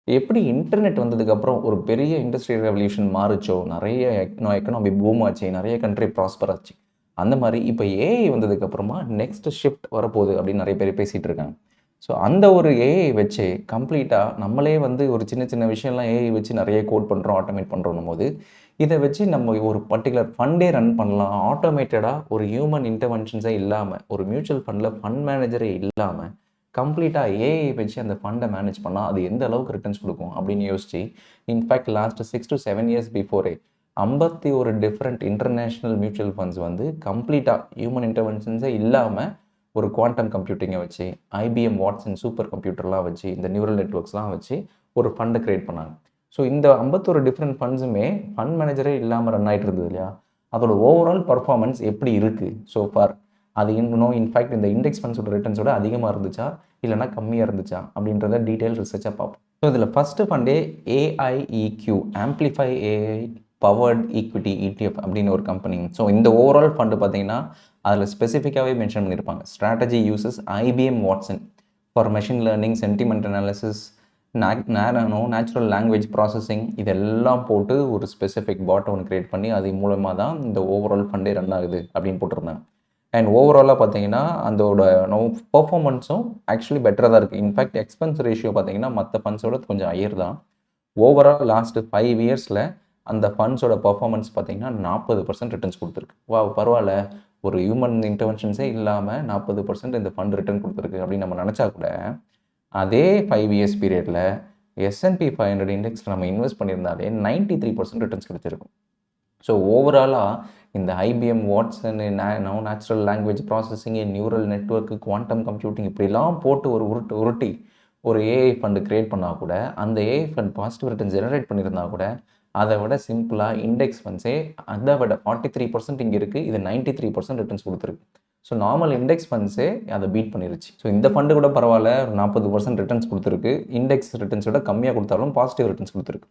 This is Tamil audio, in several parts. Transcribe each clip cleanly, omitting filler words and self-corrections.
எப்படி இன்டர்நெட் வந்ததுக்கப்புறம் ஒரு பெரிய இண்டஸ்ட்ரியல் ரெவல்யூஷன் மாறுச்சோ, நெறைய எக்கனாமி பூம் ஆச்சு, நெறைய கண்ட்ரி ப்ராஸ்பர் ஆச்சு. அந்த மாரி இப்ப ஏஐ வந்ததுக்கப்புறமா நெக்ஸ்ட் ஷிஃப்ட் வரப்போகுது அப்படின்னு நெறைய பேர் பேசிட்டு இருக்காங்க. ஸோ அந்த ஒரு ஏஐ வச்சு கம்ப்ளீட்டா நம்மளே வந்து ஒரு சின்ன சின்ன விஷயம்லாம் ஏஐ வச்சு நெறைய கோட் பண்றோம், ஆட்டோமேட் பண்றோன்னும்போது, இத வச்சு நம்ம ஒரு பர்ட்டிகுலர் ஃபண்டே ரன் பண்ணலாம். ஆட்டோமேட்டடா ஒரு ஹியூமன் இன்டர்வென்ஷன்ஸே இல்லாம, ஒரு மியூச்சுவல் ஃபண்ட்ல ஃபண்ட் மேனேஜரே இல்லாம கம்ப்ளீட்டா ஏஐ வச்சு அந்த ஃபண்ட மேனேஜ் பண்ணா, அது எந்த அளவுக்கு ரிட்டர்ன்ஸ் குடுக்கும் அப்படின்னு யோசிச்சு, in fact last 6 to 7 years before 51 different international mutual funds வந்து கம்ப்ளீட்டா ஹியூமன் இன்டர்வென்ஷன்ஸே இல்லாம, ஒரு குவாண்டம் கம்ப்யூட்டிங்க வச்சு, ஐபிஎம் வாட்சன் சூப்பர் கம்ப்யூட்டர்லாம் வச்சு, இந்த நியூரல் நெட்வொர்க்ஸ்லாம் வச்சு ஒரு ஃபண்ட கிரியேட் பண்ணாங்க. ஸோ இந்த 51 டிஃபரெண்ட் ஃபண்ட்ஸுமே ஃபண்ட் மேனேஜரே இல்லாம ரன் ஆயிட்டு இருந்தது இல்லையா? அதோட ஓவரால் பெர்ஃபார்மன்ஸ் எப்படி இருக்கு சோ ஃபார்? அது இன்னும் இன்ஃபாக்ட் இந்த இண்டெக்ஸ் ஃபண்ட்ஸோட ரிட்டர்ன்ஸோட அதிகமா இருந்துச்சா? இல்லன்னா கம்மியா இருந்துச்சா? அப்படின்றத டீட்டெயில் ரிசர்ச்சா பார்ப்போம். ஸோ இதில ஃபர்ஸ்ட்டு ஃபண்டே AIEQ Amplify AI powered equity ETF அப்படின்னு ஒரு கம்பெனி. ஸோ இந்த ஓவரால் ஃபண்ட் பார்த்தீங்கன்னா, அதில ஸ்பெசிஃபிக்காவே மென்ஷன் பண்ணியிருப்பாங்க. Strategy uses IBM Watson for machine learning, sentiment analysis, natural language processing இதெல்லாம் போட்டு ஒரு ஸ்பெசிஃபிக் பாட் ஒன்று கிரியேட் பண்ணி, அது மூலமா தான் இந்த ஓவரால் ஃபண்டே ரன் ஆகுது அப்படின்னு போட்டிருந்தாங்க. அண்ட் ஓவராலா பார்த்தீங்கன்னா, அதோட பெர்ஃபார்மன்ஸும் ஆக்சுவலி பெட்டரா தான் இருக்கு. இன்ஃபாக்ட் எக்ஸ்பென்ஸ் ரேஷியோ பார்த்தீங்கன்னா, மத்த ஃபண்ட்ஸோட கொஞ்சம் ஹையர் தான். ஓவரால் லாஸ்ட் 5 இயர்ஸ்ல அந்த ஃபண்ட்ஸோட பெர்ஃபார்மன்ஸ் பார்த்தீங்கன்னா, 40% ரிட்டர்ன்ஸ் குடுத்திருக்கு. வாவ்! பரவால்ல. ஒரு ஹியூமன் இன்டர்வென்ஷன்ஸே இல்லாம 40% இந்த ஃபண்ட் ரிட்டர்ன் குடுத்திருக்கு அப்படின்னு நம்ம நெனச்சா கூட, அதே 5 இயர்ஸ் பீரியட்ல S&P 500 இண்டெக்ஸ்ல நம்ம இன்வெஸ்ட் பண்ணியிருந்தாலே 93% ரிட்டர்ன்ஸ் கிடைச்சிருக்கும். ஸோ ஓவராலா இந்த IBM, Watson, natural language processing, neural network, quantum computing இப்படிலாம் போட்டு ஒரு உருட்டி ஒரு ஏஐ ஃபண்ட் கிரியேட் பண்ணா கூட, அந்த AI fund positive return generate பண்ணியிருந்தா கூட, அத விட சிம்பிளா இண்டெக்ஸ் ஃபண்ட்ஸே அத விட 43% இங்க இருக்கு. இது 93% ரிட்டர்ன்ஸ் குடுத்திருக்கு. ஸோ நார்மல் இண்டெக்ஸ் ஃபண்ட்ஸே அத பீட் பண்ணிருச்சு. ஸோ இந்த ஃபண்ட் கூட பரவால்ல 40% ரிட்டர்ன்ஸ் குடுத்திருக்கு. இண்டெக்ஸ் ரிட்டர்ன்ஸ் விட கம்மியா குடுத்தாலும் பாசிட்டிவ் ரிட்டர்ன்ஸ் குடுத்திருக்கு.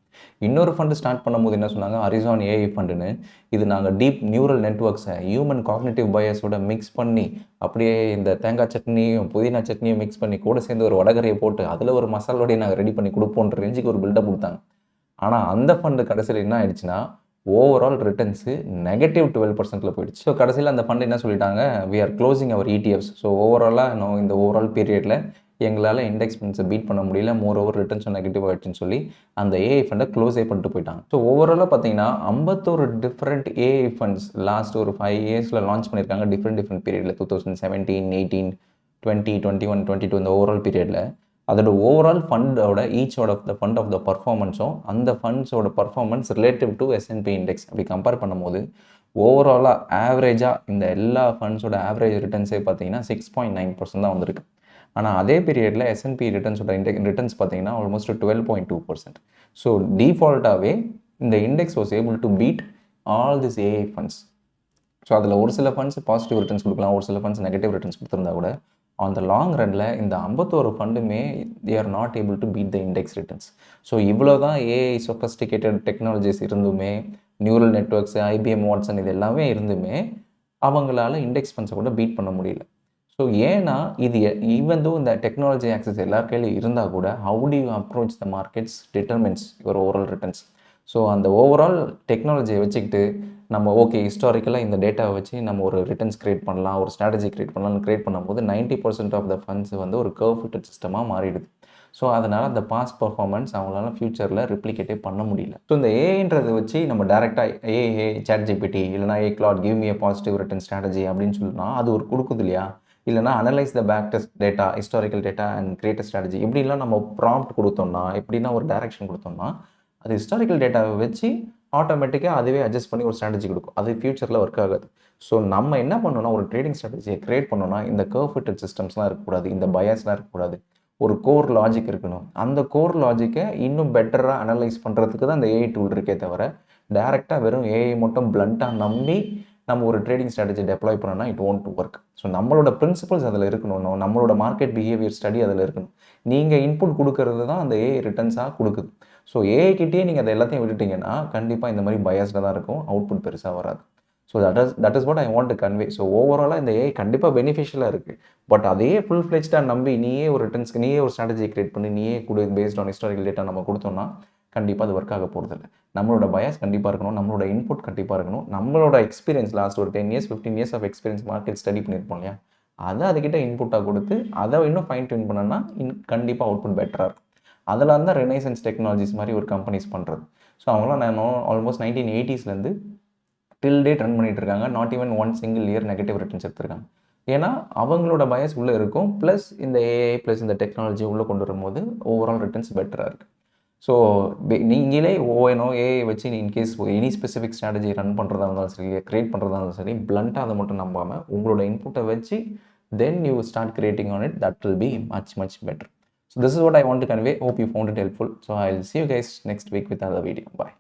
இன்னொரு ஃபண்ட் ஸ்டார்ட் பண்ணும்போது என்ன சொன்னாங்க, ஹரிசான் ஏஐ ஃபண்டுன்னு. இது நாங்க deep neural networks human cognitive பயாஸோட மிக்ஸ் பண்ணி, அப்படியே இந்த தேங்காய் சட்னியும், புதினா சட்னியும் மிக்ஸ் பண்ணி கூட சேர்ந்து ஒரு வடகறிய போட்டு, அதில ஒரு மசால் வடைய நாங்க ரெடி பண்ணி குடுப்போம்ன்ற ரேஞ்சுக்கு ஒரு பில்டப் குடுத்தாங்க. ஆனா அந்த ஃபண்ட் கடைசில என்ன ஆயிடுச்சுன்னா, ஓவரால் ரிட்டர்ன்ஸ் -12%ல போயிடுச்சு. ஸோ கடைசில அந்த ஃபண்ட் என்ன சொல்லிட்டாங்க, "we are closing our ETFs." So ஓவராலா இந்த ஓவரால் பீரியட்ல எங்களால இண்டெக்ஸ் ஃபண்ட்ஸ பீட் பண்ண முடியல. மோர் ஓவர் ரிட்டர்ன்ஸும் நெகட்டிவ் ஆயிடுச்சுன்னு சொல்லி, அந்த ஏஐ ஃபண்ட க்ளோஸே பண்ணிட்டு போயிட்டாங்க. ஸோ ஓவராலா பார்த்தீங்கன்னா, 51 டிஃபரெண்ட் ஏஐ ஃபண்ட்ஸ் லாஸ்ட் ஒரு 5 இயர்ஸ்ல லான்ச் பண்ணியிருக்காங்க. டிஃபரெண்ட் பீரியட்ல 2017, 18, 20, 21, 22 இந்த ஓவரால் பீரியட்ல. அதோட ஓவரால் ஃபண்டோட ஈச்சோட ஃபண்ட் ஆஃப் த பெர்ஃபார்மன்ஸும், அந்த ஃபண்ட்ஸோட performance relative to S&P index அப்படி கம்பேர் பண்ணும்போது, ஓவராலா ஆவரேஜா இந்த எல்லா ஃபண்ட்ஸோட ஆவரேஜ் ரிட்டர்ன்ஸே பார்த்தீங்கன்னா 6.9% தான் வந்திருக்கு. ஆனா அதே பீரியட்ல S&P ரிட்டர்ன்ஸோட ரிட்டர்ன்ஸ் பார்த்தீங்கன்னா ஆல்மோஸ்ட் 12.2%. ஸோ டிஃபால்ட்டாவே இந்த index was able to beat all this AI funds. So அதில ஒரு சில ஃபண்ட்ஸ் பாசிட்டிவ் ரிட்டர்ன்ஸ் குடுக்கலாம். ஒரு சில ஃபண்ட்ஸ் நெகட்டிவ் ரிட்டர்ன்ஸ் குடுத்திருந்தா கூட, ஆன் த லாங் ரன்ல இந்த 51 ஃபண்டுமே they are not able to beat the index returns. So இவ்வளோ தான் ஏஐ சொஃபிஸ்டிகேட்டட் டெக்னாலஜிஸ் இருந்துமே, நியூரல் நெட்வொர்க்ஸ், ஐபிஎம், வாட்சன் இது எல்லாமே இருந்துமே, அவங்களால இண்டெக்ஸ் ஃபண்ட்ஸ கூட பீட் பண்ண முடியல. ஸோ ஏன்னா, இது ஈவன் தோ இந்த டெக்னாலஜி ஆக்சஸ் எல்லார் கையிலும் இருந்தா கூட, how do you approach the markets determines your overall returns. So அந்த ஓவரால் டெக்னாலஜிய வச்சுக்கிட்டு, நம்ம ஓகே ஹிஸ்டாரிக்கலா இந்த டேட்டாவ வச்சு நம்ம ஒரு ரிட்டர்ன்ஸ் கிரியேட் பண்ணலாம், ஒரு ஸ்ட்ராட்டஜி கிரியேட் பண்ணலாம்னு கிரியேட் பண்ணும்போது 90% ஆஃப் த ஃபண்ட்ஸ் வந்து ஒரு கர்வ் ஃபிட்டட் சிஸ்டமா மாறிடுது. ஸோ அதனால அந்த பாஸ்ட் பெர்ஃபார்மன்ஸ் அவங்களால ஃபியூச்சர்ல ரெப்ளிகேட்டே பண்ண முடியல. ஸோ இந்த ஏஐன்றத வச்சு நம்ம டைரக்ட்டா ChatGPT இல்லன்னா Claude give me a positive return strategy அப்படின்னு சொன்னா, அது ஒரு குடுக்குது இல்லையா? இல்லன்னா analyse the back test data, historical data and create a strategy இப்படிலாம் நம்ம ப்ராம்ப்ட் குடுத்தோம்னா, எப்படின்னா ஒரு டைரக்ஷன் குடுத்தோம்னா, அது ஹிஸ்டாரிக்கல் டேட்டாவ வச்சு ஆட்டோமேட்டிக்கா அதுவே அட்ஜஸ்ட் பண்ணி ஒரு ஸ்ட்ராட்டஜி குடுக்கும். அது ஃபியூச்சர்ல ஒர்க் ஆகாது. ஸோ நம்ம என்ன பண்ணணும்னா, ஒரு ட்ரேடிங் ஸ்ட்ராட்டஜிய கிரியேட் பண்ணணும்னா, இந்த கர்வ் ஃபிட்டட் சிஸ்டம்ஸ்லாம் இருக்கக்கூடாது. இந்த பயாஸ்லாம் இருக்கக்கூடாது. ஒரு கோர் லாஜிக் இருக்கணும். அந்த கோர் லாஜிக்க இன்னும் பெட்டரா அனலைஸ் பண்றதுக்கு தான் இந்த ஏஐ டூல் இருக்கே தவிர, டைரக்ட்டா வெறும் ஏஐ மட்டும் பிளன்ட்டா நம்பி நம்ம ஒரு ட்ரேடிங் ஸ்ட்ராட்டஜி டெப்ளாய் பண்ணோம்னா, இட் வோன்ட் வொர்க். ஸோ நம்மளோட பிரின்சிபிள்ஸ் அதில இருக்கணும். நம்மளோட மார்க்கெட் பிஹேவியர் ஸ்டடி அதில இருக்கணும். நீங்க இன்புட் குடுக்கறது தான் அந்த ஏஐ ரிட்டர்ன்ஸா குடுக்குது. ஸோ ஏஐ கிட்டயே நீங்க அத எல்லாத்தையும் விட்டுட்டீங்கன்னா, கண்டிப்பா இந்த மாரி பயாஸ்டா தான் இருக்கும். அவுட்புட் பெருசா வராது. So so that is what I want to convey. So ஓவராலாக இந்த ஏஐ கண்டிப்பாக பெனிஃபிஷியலாக இருக்குது. பட் அதே ஃபுல் ஃப்ளெஜ்டாக நம்பி நீயே ஒரு ரிட்டர்ன்ஸ்க்கு நீயே ஒரு ஸ்ட்ராட்டஜி கிரியேட் பண்ணி நீயே கூட பேஸ்ட் ஆன் ஹிஸ்டாரிக்கல் டேட்டா நம்ம கொடுத்தோம்னா கண்டிப்பாக அது ஒர்க் ஆக போகிறதில்ல. நம்மளோட பயாஸ் கண்டிப்பாக இருக்கணும், நம்மளோட இன்புட் கண்டிப்பாக இருக்கணும், நம்மளோட எக்ஸ்பீரியன்ஸ் லாஸ்ட் ஒரு 10 years 15 years of experience market study பண்ணியிருப்போம் இல்லையா, அதை அதுக்கிட்ட இன்புட்டாக கொடுத்து அதை இன்னும் ஃபைன் டியூன் பண்ணோன்னா கண்டிப்பாக அவுட்புட் பெட்டராக இருக்கும். அதில் தான் ரெனைசன்ஸ் டெக்னாலஜிஸ் மாதிரி ஒரு கம்பெனிஸ் பண்ணுறது. ஸோ அவங்களாம் நான் almost 1980s till date run பண்ணிட்டு இருக்காங்க. Not even 1 single year negative returns எடுத்திருக்காங்க. ஏன்னா அவங்களோட பயஸ் உள்ளே இருக்கும், ப்ளஸ் இந்த ஏஐ ப்ளஸ் இந்த டெக்னாலஜி உள்ளே கொண்டு வரும்போது ஓவரால் ரிட்டர்ன்ஸ் பெட்டராக இருக்குது. ஸோ நீங்களே ஓஎனோ ஏஐ வச்சு in case any specific strategy run பண்ணுறதா இருந்தாலும் சரி, க்ரியேட் பண்ணுறதா இருந்தாலும் சரி, பிளண்ட்டாக அதை மட்டும் நம்பாமல் உங்களோட இன்புட்டை வச்சு then you start creating on it. That will be much better. So this is what I want to convey. Hope you found it helpful. So I'll see you guys next week with another video. Bye.